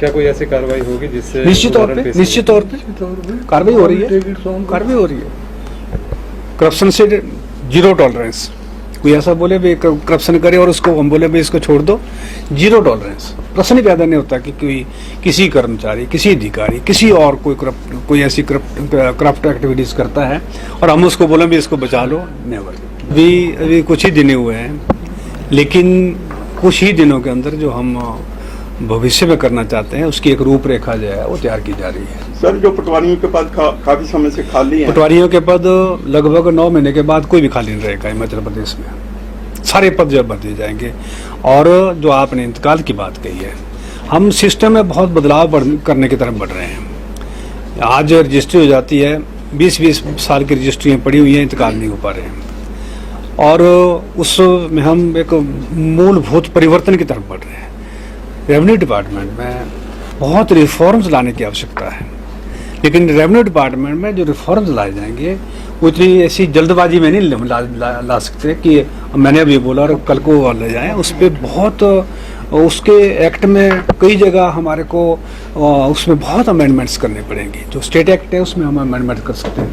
क्या कोई ऐसी कार्रवाई होगी जिससे निश्चित तौर पे कार्रवाई हो रही है, करप्शन से जीरो टॉलरेंस। कोई ऐसा बोले भी करप्शन करे और उसको हम बोले भी इसको छोड़ दो, जीरो टॉलरेंस। प्रश्न ही पैदा नहीं होता कि कोई किसी कर्मचारी, किसी अधिकारी, किसी और कोई ऐसी करप्ट एक्टिविटीज करता है और हम उसको बोले भी इसको बचा लो, नेवर। अभी कुछ ही दिन हुए हैं, लेकिन कुछ ही दिनों के अंदर जो हम भविष्य में करना चाहते हैं उसकी एक रूपरेखा जो है वो तैयार की जा रही है। सर, जो पटवारियों के पद काफी समय से खाली हैं, पटवारियों के पद लगभग 9 महीने के बाद कोई भी खाली नहीं रहेगा हिमाचल प्रदेश में, सारे पद जब भर दिए जाएंगे। और जो आपने इंतकाल की बात कही है, हम सिस्टम में बहुत बदलाव करने की तरफ बढ़ रहे हैं। आज रजिस्ट्री हो जाती है, 20-20 साल की रजिस्ट्रियाँ पड़ी हुई हैं, इंतकाल नहीं हो पा रहे हैं, और उसमें हम एक मूलभूत परिवर्तन की तरफ बढ़ रहे हैं। रेवेन्यू डिपार्टमेंट में बहुत रिफॉर्म्स लाने की आवश्यकता है, लेकिन रेवेन्यू डिपार्टमेंट में जो रिफॉर्म्स लाए जाएंगे वो इतनी ऐसी जल्दबाजी में नहीं ला सकते कि मैंने अभी बोला और कल को ले जाएं। उस पर बहुत उसके एक्ट में कई जगह हमारे को उसमें बहुत अमेंडमेंट्स करने पड़ेंगे। जो स्टेट एक्ट है उसमें हम अमेंडमेंट कर सकते हैं।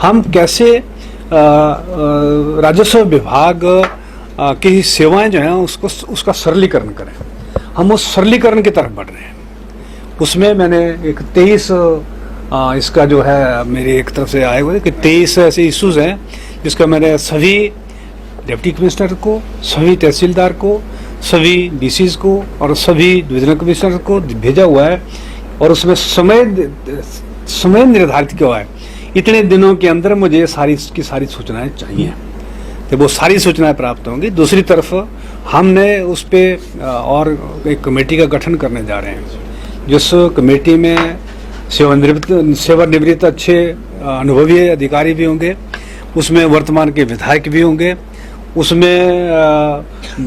हम कैसे राजस्व विभाग की सेवाएं जो हैं उसका सरलीकरण करें, हम उस सरलीकरण की तरफ बढ़ रहे हैं। उसमें मैंने एक 23 इसका जो है मेरी एक तरफ से आए हुए कि 23 ऐसे इश्यूज हैं जिसका मैंने सभी डिप्टी कमिश्नर को, सभी तहसीलदार को, सभी डीसीज को और सभी डिविजनल कमिश्नर को भेजा हुआ है। और उसमें समय निर्धारित किया हुआ है, इतने दिनों के अंदर मुझे सारी सूचनाएं चाहिए, तो वो सारी सूचनाएं प्राप्त होंगी। दूसरी तरफ हमने उस पर और एक कमेटी का गठन करने जा रहे हैं, जिस कमेटी में सेवानिवृत्त अच्छे अनुभवी अधिकारी भी होंगे, उसमें वर्तमान के विधायक भी होंगे, उसमें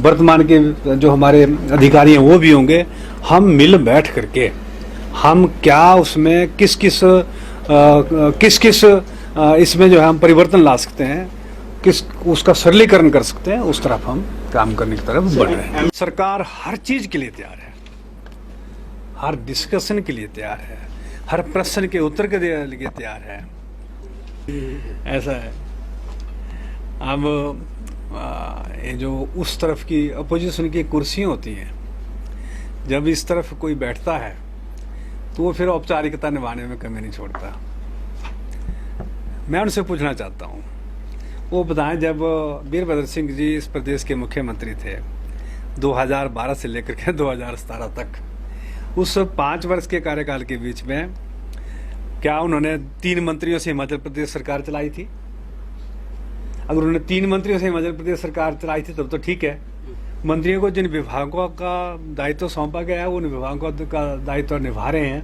वर्तमान के जो हमारे अधिकारी हैं वो भी होंगे। हम मिल बैठ करके हम क्या उसमें किस किस इसमें जो है हम परिवर्तन ला सकते हैं, उसका सरलीकरण कर सकते हैं, उस तरफ हम काम करने की तरफ बढ़ रहे हैं। सरकार हर चीज के लिए तैयार है, हर डिस्कशन के लिए तैयार है, हर प्रश्न के उत्तर के लिए तैयार है। ऐसा है। अब ये जो उस तरफ की अपोजिशन की कुर्सियां होती हैं, जब इस तरफ कोई बैठता है तो वो फिर औपचारिकता निभाने में कमी नहीं छोड़ता। मैं उनसे पूछना चाहता हूँ, वो बताएं, जब वीरभद्र सिंह जी इस प्रदेश के मुख्यमंत्री थे 2012 से लेकर के 2017 तक, उस 5 वर्ष के कार्यकाल के बीच में क्या उन्होंने 3 मंत्रियों से हिमाचल प्रदेश सरकार चलाई थी? अगर उन्होंने 3 मंत्रियों से हिमाचल प्रदेश सरकार चलाई थी तब तो ठीक है। मंत्रियों को जिन विभागों का दायित्व सौंपा गया है वो उन विभागों का दायित्व निभा रहे हैं।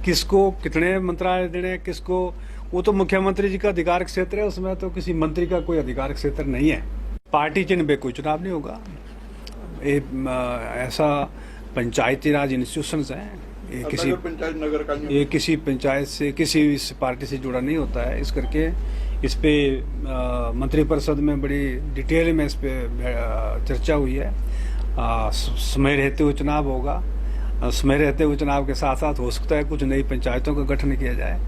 किसको कितने मंत्रालय देने, किसको, वो तो मुख्यमंत्री जी का अधिकार क्षेत्र है, उसमें तो किसी मंत्री का कोई अधिकार क्षेत्र नहीं है। पार्टी चिन्ह पे कोई चुनाव नहीं होगा। ऐसा पंचायती राज इंस्टीट्यूशंस हैं, ये किसी पंचायत से, किसी इस पार्टी से जुड़ा नहीं होता है। इस करके इस पे मंत्रिपरिषद में बड़ी डिटेल में इस पे चर्चा हुई है। समय रहते हुए चुनाव होगा, समय रहते हुए चुनाव के साथ साथ हो सकता है कुछ नई पंचायतों का गठन किया जाए।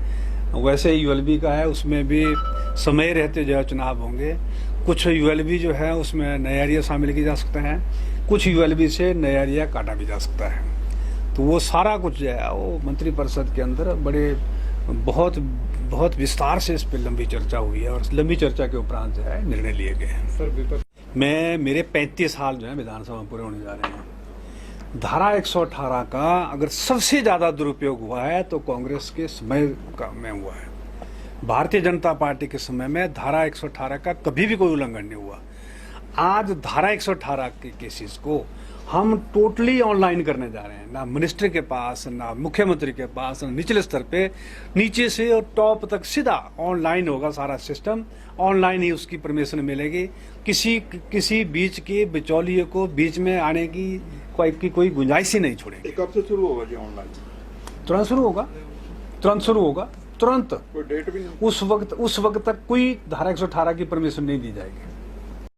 वैसे यूएलबी का है, उसमें भी समय रहते जो है चुनाव होंगे। कुछ यूएलबी जो है उसमें नया एरिया शामिल किया जा सकता है, कुछ यूएलबी से नया एरिया काटा भी जा सकता है। तो वो सारा कुछ जो है वो मंत्रिपरिषद के अंदर बड़े बहुत विस्तार से इस पर लंबी चर्चा हुई है, और लंबी चर्चा के उपरांत जो है निर्णय लिए गए हैं। सर, मेरे 35 साल जो है विधानसभा में पूरे होने जा रहे हैं। धारा 118 का अगर सबसे ज्यादा दुरुपयोग हुआ है तो कांग्रेस के समय में हुआ है। भारतीय जनता पार्टी के समय में धारा 118 का कभी भी कोई उल्लंघन नहीं हुआ। आज धारा 118 के केसेस को हम टोटली ऑनलाइन करने जा रहे हैं। ना मिनिस्टर के पास, ना मुख्यमंत्री के पास, ना निचले स्तर पे, नीचे से और टॉप तक सीधा ऑनलाइन होगा सारा सिस्टम। ऑनलाइन ही उसकी परमिशन मिलेगी। किसी बीच के बिचौलिए को बीच में आने की कोई गुंजाइश ही नहीं छोड़ेगी। कब से शुरू होगा जी ऑनलाइन? तुरंत शुरू होगा, तुरंत। कोई डेट भी नहीं? उस वक्त तक कोई धारा 118 की परमिशन नहीं दी जाएगी।